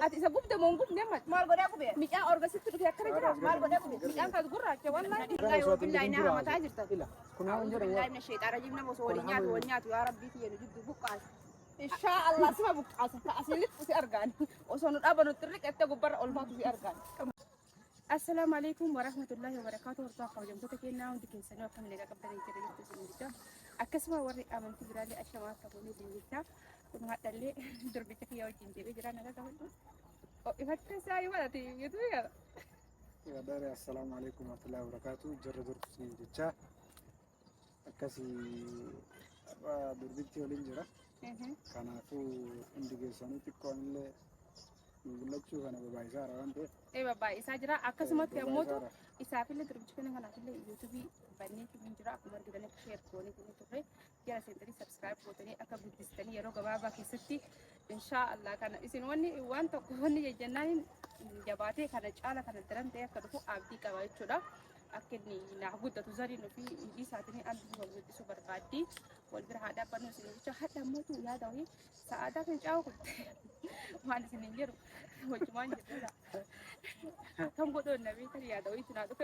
ati isa gubde mon gubde mat maal godha gube mi'aan orgasitti dhufe akkana jira maal godha gube mi'aan kaas gurraacha wallahi billahi na mataa jirta kunaa jira billahi na shayxaana jibna mos wali nyaatu ya rabbi tiyenu jiddu buqqaas insha Allah sima buqqaas ka asilit si argaan osoo nu dhaabanu tirriqette gubbarra olfaatu si argaan السلام عليكم ورحمة الله وبركاته ورحمة الله وبركاته كنا عند كنسنا وكم لقى قبل يجري يجلس أكسمة وري آمن تبرالي أشياء كوني بنيتا كنا هتلي دربتك يا وجين تبي جرانا هذا هو أو إفتح ساي ولا تي يدوي يا داري السلام عليكم ورحمة الله وبركاته جرد دربتي جتة أكسي دربتي ولين كنا فو عند كنسنا تكون له نقولك أنا ببايزار وانده بابا إسا جرا أكسمة كموتو إسا في اللي دربتك أنا في اللي يوتيوبي بني كم جرا أكمل كده نشير كوني كوني تبري جرا سنتري سبسكرايب كوني أكبر دستني يروح بابا كيستي إن شاء الله كان إسين واني وان تكوني يجنان جباتي كان جالا كان درم ده كده أبدي كواي شودا أكني نعبد تزاري نفي إيجي ساتني أبدي وجود سوبر بادي والبر هذا بنو سنين حتى موتو يا دوي ساعات كان جاو ما نسنين جرو وجمان جدولا كم قدر النبي كان يا دوي تنادو في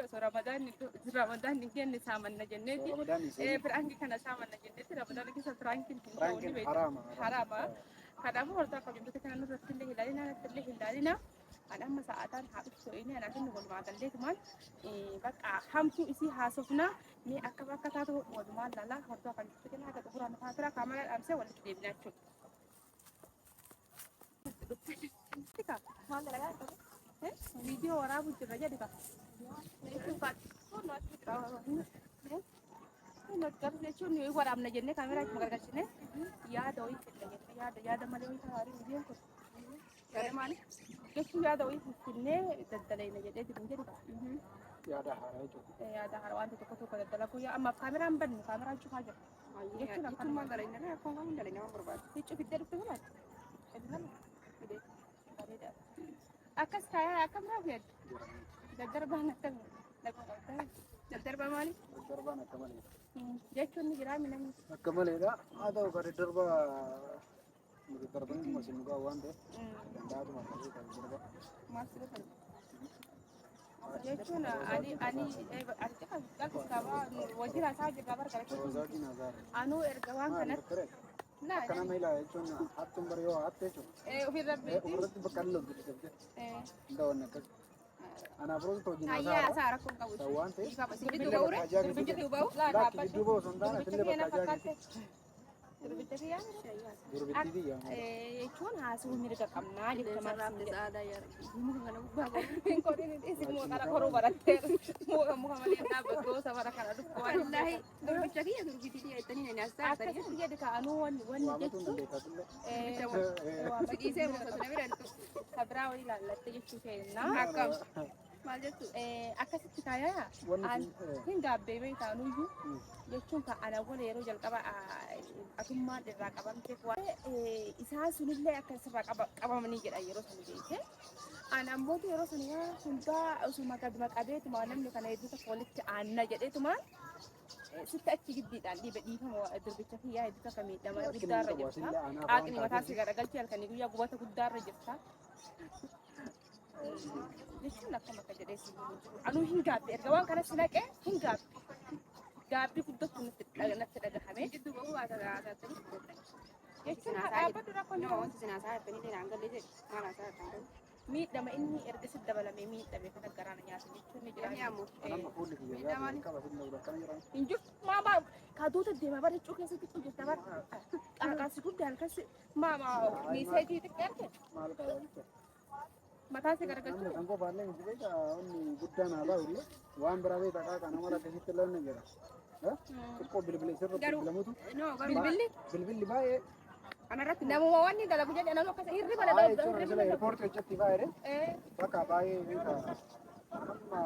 رمضان نكين نسامن نجنتي فرانكي كان سامن نجنتي رمضان كيس فرانكي حرام حرام ورتا كم يمكن كان نرتب له هلالنا نرتب له هلالنا أنا أما ساعتان حابب سويني أنا كنا نقول ما قلت كمان بقى حمتو إسي حاسفنا مي أكبر كتاتو ودمان لا ورتا كان يمكن هذا تقرأ نفاترة كامل الأمس ولا كتير نشوف فيديو وراه بترجع دكا نتكلم شو نيجي وراه من جنة كاميرا مقدر كشنة يا دوي يا ده ما دوي ثاري فيديو كده يا ماني كيف يا دوي كنة تدلين جدة تبين جدة يا ده هروان تكتو كده تدلكوا يا أما كاميرا مبين كاميرا شو حاجة يكتب ما دلين أنا أكون ما دلين ما برباد تيجي في الدرس تقولات أكس كايا أكم رابيد الدربة نكمل الدربة مالي الدربة نكمل جيتوا نجرا من نكمل إذا هذا هو كده الدربة الدربة ماشي مقاوم ده بعد ما نجي الدربة ما سلفنا جيتوا أني أرجع قلت كذا وجينا ساعة كبر كذا أنو إرجعوان كنت لا كنا ميلا يجون حتى بريو حتى يجون وفي ربي ورد بكلم كده دون كده أنا بقول توجيه هيا ساركم كويس سوان تي بيجي دوباو بيجي دوباو لا بيجي دوباو سندانا تلي بكاجا دربتي يا دربتي دي يا يكون هاسو ميرجع كمنا جت مرة بتزادا يا مو أنا بابا كورين إيش مو أنا كورو براتير مو مالي أنا بقول سوارا كنا دوك والله دربتي يا دربتي دي إتني ناس تاري أكيد يا دكا أنو وان جت إيش مو سنة ميرانتو خبرة ولا لا تيجي تشوفينا هكذا مالجتو أكاسيت كايا هنگا بيبي تانوجو jechuun kan ana wal yeroo jalqaba atummaan irraa qabamte isaa sunillee akka sirraa qabamanii jedha yeroo sana jechuun ana ammoo yeroo sana hundaa osuma gaduma qabeetuma namni kana hedduu tokko walitti aanna jedheetuma sitti achi giddiidhaan dhiifama durbicha fiyyaa hedduu tokko miidhama guddaarra jirta qaaqni mataa si garagalchee halkanii guyyaa gubata guddaarra jirta jechuun akkama akka jedheessi anuu hin gaabbe erga waan kana sinaqee hin gaabbe gaabbii guddatu natti dhagahame jiddu ba'uu haasa'aa jechuun dhaabbatu rakkoon wanti sinaasaa haphanii naangalee jedhu maal haasa'aa miidhama inni erga si dabalamee miidhame kan garaan nyaata jechuun ni jira hin jiru maama kaatota deemaa bara jechuu keessatti hojjetta bara qaaqaasi guddaa halkas maama miiseejii xiqqee arge mataa si garagalchuu kan koo baalee miti beeka onni guddaan haala ulle waan biraa beeka qaaqa nama lakkasitti loonne jira xiqqoo bilbila isirra bilbilamutu bilbilli baay'ee anarratti namuma wanni dalagu jedhe nama akkas hirriba baay'ee jechuun sila eerpoortii hojjetti baay'ee bakka baay'ee beeka amma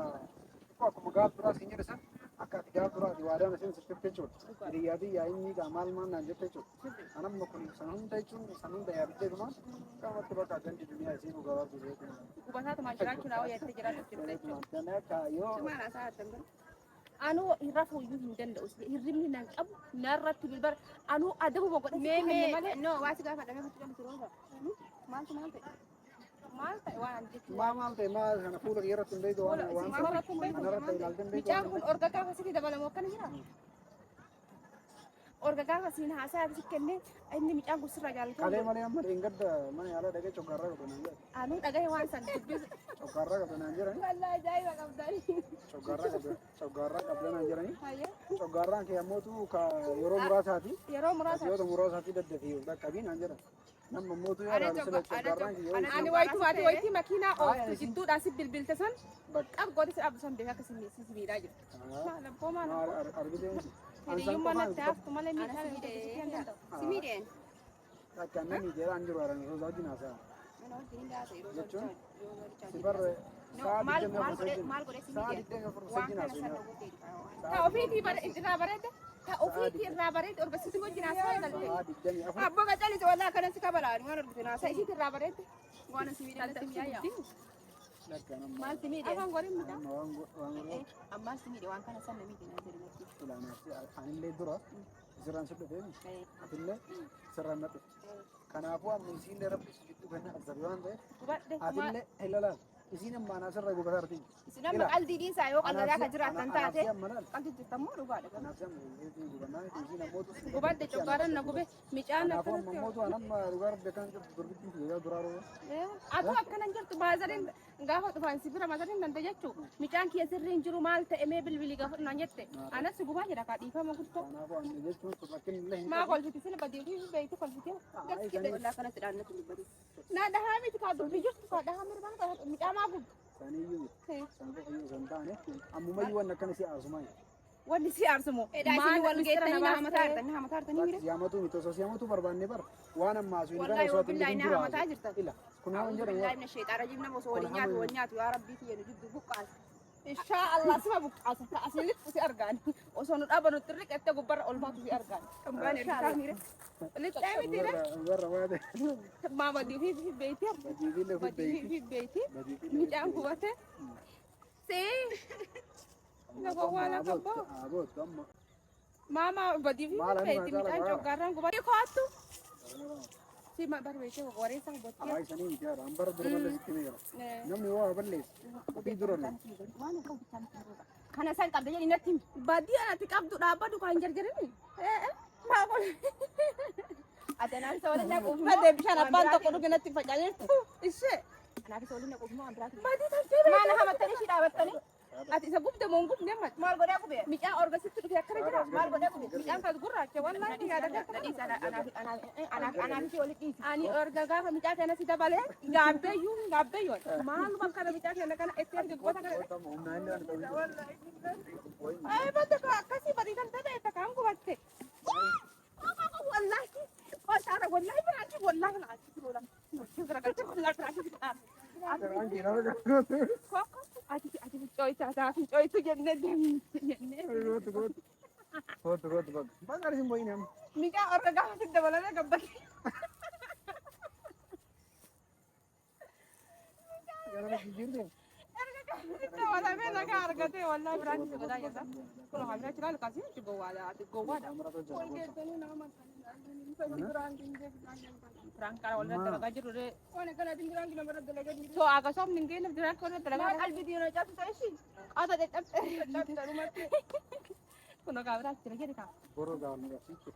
xiqqoo akkuma gaaf duraa siin jedhe san akka ati gaaf duraa ati waadaan isin sirriitti jechuudha hiriyyaatii yaa'inni gaa maal naan jette jechuudha anamma kun san hunda jechuun san hunda yaaddeetuma qaamatti bakka gandi duniyaa isii nu gabaabdu jechuudha. Kubasaatu maal jiraachuun hawwa yaadde jiraatu jirta jechuudha. Anu hirrafu iyyuu hin danda'u hirribni nan qabu narratti bilbara anu adabu boqodha mee no waasi gaafa dhamee mutti kan turooba maaltu maal ta'e maal ta'e waan jechuudha. maal ta'e maal kana fuula irratti hin beeku waan kanarratti ilaaltee hin beeku. Mucaan kun orga gaafa sitti dabalamu akkana jira. Orga gaafa siin haasaa bisi kennee inni mucaan kun sirra jaalatu. Kalee malee amma dheengadda mana yaalaa dhagee coggaarraa qabdu naan jedhan. Anuu dhagahe waan san dubbisu. Coggaarraa qabdu naan jedhani. Wallaahi ajaa'iba qabdanii. Coggaarraa qabdu naan jedhani. Hayyee. Coggaarraan kee ammootu yeroo muraasaati. Yeroo muraasa. Yeroo muraasaati daddafee dhaqqabii naan jedhan. Nama ammootu yoo ilaalu sila coggaarraan kee yoo ani wayitii makiinaa ooftu jidduudhaan si bilbilte san qab godhi si dhaabdu san beekaa akkasii si miidhaa jirtu. Labboo maal argitee hiriyyummaa natti haftu malee miidhaa si miidheen. Akka namni jedhaan jiru aranii osoo wajjin haasa'a. Jechuun si barre maal godhe si miidheen waan kana sana ta ofiitii irraa bareedde ta ofiitii irraa bareedde orga sitti wajjin haasa'a galte abboo qacalis wallaa kanan si kabalaani waan argitu haasa'a isiitti irraa bareedde waan si miidheen maal si miidhee afaan godhin mucaa ammaa si miidhee waan kana sana miidhee naan jedhu natti ilaanaatti anillee dura sirraan si dhufee atillee sirraan na dhufe kanaafuu amma isiillee rabbi si gidduu kenna azabi waan ta'eef atillee ilaalaal isiin ammaan asirra gubataa artiin isin amma qaldiidhiin isaa yoo qaldadaa kan jiraatan taate qaldi jirtammoo dhugaadha gubadde coggaadhan na gube micaan kanaafuu amma mootu anamma dhugaa rabbi akkan jirtu durbittiin kiyyaa duraa roo atu akkanan jirtu baazariin gaafa dhufaan si bira mazariin danda jechuu micaan kiyya sirriin jiru maal ta'e mee bilbilii gaafa dhunaan jette anas gubaa jedha kaa dhiifama guddaa kanaafuu amma jechuun rakkin illee maa kolfiti sila badii fi beeyti kolfitee gaskite wallaa kanatti dhaannatu dubbatu naa dhahaa miti kaa dubbi jirtu kaa dhahaa mirgaan micaa maa gubdu saniyyuu sanfayyuu san taane ammumayyuu waan akkana si aarsumaa wanni si aarsumoo maal wal geettanii na hamataa artanii mire siyaamatu miti osoo siyaamatu barbaanne bar waan ammaa sun wallahi yoo billahi na hamataa jirtan ila kun haa jedhan wallahi na sheexaara jibna osoo wal nyaatu yaa rabbii kiyya nu jiddu buqqaas insha Allah sima buqqaasa ka asilitti si argaan osoo nu dhaabanu tirriqette gubbarra olmaatu si argaan kambaan ergisaa mire lixxee mitire barra waade maa badii fi beeyti badii fi beeyti midhaan gubate Nago wala ka ba? Abot kamma. Mama badii fi beeyti midhaan coggaarraan gubate koottu si ma barbeete wareessa gubate ay sanii miti ara ambar dura malle sitti meera namni waa ballees obii dura no kana san qabda jedhi natti badii anatti qabdu dhaabbadu kan jarjarini maa qol adanaan sawala na qufma de bishaan abbaan tokko dhuge natti facaayeertu ishee anaaf isa waliin na qufma waan biraati badii tan maana hamattanii shi dhaabattanii ati isa gubde moo gubne mat maal godhaa gube micaan orgasitti dhufe akkana jira maal godhaa gube micaan kan gurraacha wallahi yaada gadhiisa anaaf si wali dhiisi ani orga gaafa micaa kana si dabalee gaabbeeyyoon maal bakkana micaa kana kana itti erga gubata kana ay badde ko akkasii badii kan ta'e takkaan gubatte wallahi kooshaara wallahi biraati wallahi naati lola garagalcha wallahi naati ati coyta coytu jenne jenne Goot. Bakar sin boy nam. micaa orga gaafa si dabalame gabbate Gara jirde. wala naga argate wallahi biraati si godaa jetta kun hamna chiraal kasi ti gowada ati gowada Amra to wal jabo. geetanii nama Frankara wal dalaga jiru de wala kana dingiran gina bara dalaga jiru so aga som ningene diran ko dalaga qalbi dino jatu tashi ada de tab rumati kuno ka bira tira gede ka Boro ga no gasi.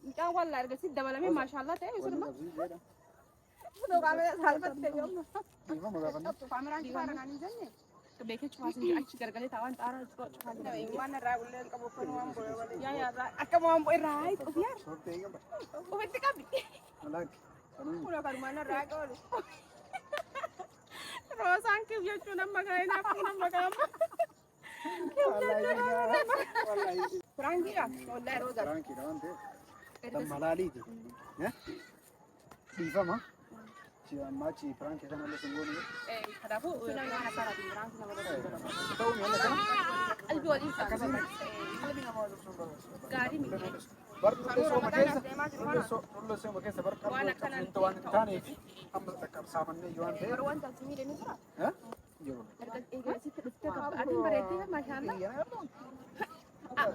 micaa walla erga si dabalame mashallah ta'e sunuma kuno ka bira salfat te yom Ima magafanna. kamera ki fara nani jenne beeke chwaasi achi gargale tawan xaara chwaasi imana ragulen qabu ko waan boye wala ya akka waan boye raay to yar Sorte iga ba. ufetti qabi Alag. Sanu. kuno kan mana raagol roosaan kif jechuun amma gaa'ina kun amma gaama Wallahi. Frankiidha wallahi rooza Franki dawante. Dan malaliiti. Dhiifama. Ci amma ci Franki kana le singoni. kadaafuu sunan waan asaaraa fi Franki nama godhatu Ta'u ni kana. qalbii waliin Akkasuma. isaa gaarii miti Bartulle sooma keessa. Tulle sooma keessa barqa. Waan akkanaan waan taaneef amma qaqqabsaamanne yoo waan ta'e. yeroo wanta si miidhanii jira Yoo. erga eegaa sitti dhuftee qabba atiin bareeddee maashaallah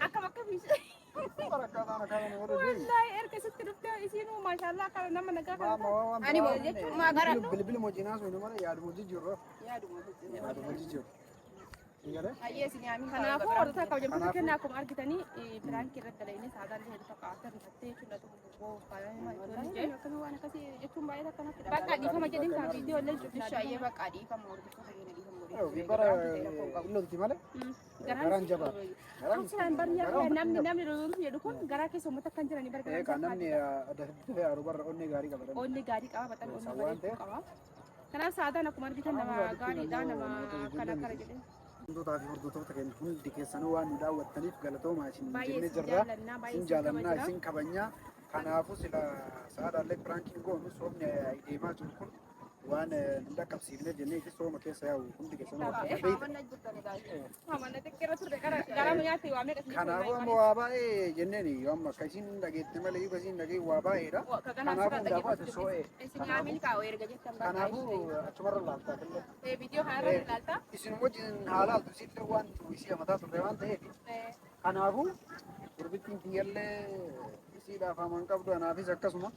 akkam akka fiise والله اركي ست دفتة يسينو ما شاء الله كان نما نجاك أنا ما قرأت بلبل موجيناس وينما يا دموجي جرو يا دموجي جرو kanaafuu warra kabajamtoota kennaakum argitanii biraankii irratti dalaynee saadaan illee fakkaatan fattee jechuudha tokko waan akkasii jechuun baay'ee akkanatti bakka dhiifama jedhin kan viidiyoo illee shaayyee bakka dhiifama hordoftoota keenya dhiifama bara lolti malee garaan jabaa Kan baryaa namni loluu jedhu kun garaa keessa uummata kan jiranii barbaada. Kan namni adda haru barra onnee gaarii qaba. Onnee gaarii qaba baxan onnee bareedu qaba. Kanaaf saadaan akkuma argitan nama gaariidha nama kana jedhee. Wantoota fi hordoftoota keenya hundi keessanuu waan nu daawwattaniif galatoomaa isin jennee jirra. Isin jaalannaa isin kabajnaa. Kanaafuu sila saadaallee piraankiin goonu soomni deemaa jiru kun waan nu dhaqqabsiifne jennee fi sooma keessa yaa'u hundi keessanuu kanaafuu ammoo waa baay'ee jenneen yoo amma akka isin dhageette malee yoo isin dhagee waa baay'eedha. Kanaafuu hundaafuu ati soo'ee. Kanaafuu achumarra laaltaa illee. Viidiyoo kanarra laaltaa. Isin wajjin haalaaltu isillee waan isii amataa turre waan ta'eef. Kanaafuu gurbittiin kiyyallee isiidhaaf aman qabdu anaafis akkasuma.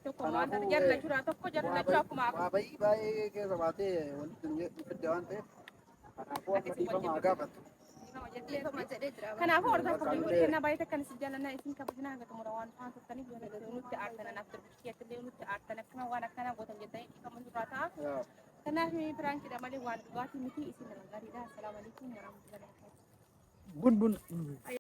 Tokko waan jarra jira tokko jarra jira akkuma waa baay'ee keessa baatee walitti nu fidde waan ta'eef. Kanaafuu amma dhiifamaa gaafattu. Kanaafuu warra kabajuu kennaa baay'ee akkan isin jaalannaa isin kabajnaa hanga xumura waan faan turtaniif nutti aartan anaaf turbicheettillee nutti aartan akkana waan akkanaa gootan jettanii dhiifama nurraa ta'a. Kanaaf piraankiidha malee waan dhugaatii miti isin nama gaariidha. Assalaamu alaikum warahmatullahi wabarakatuh. Bun.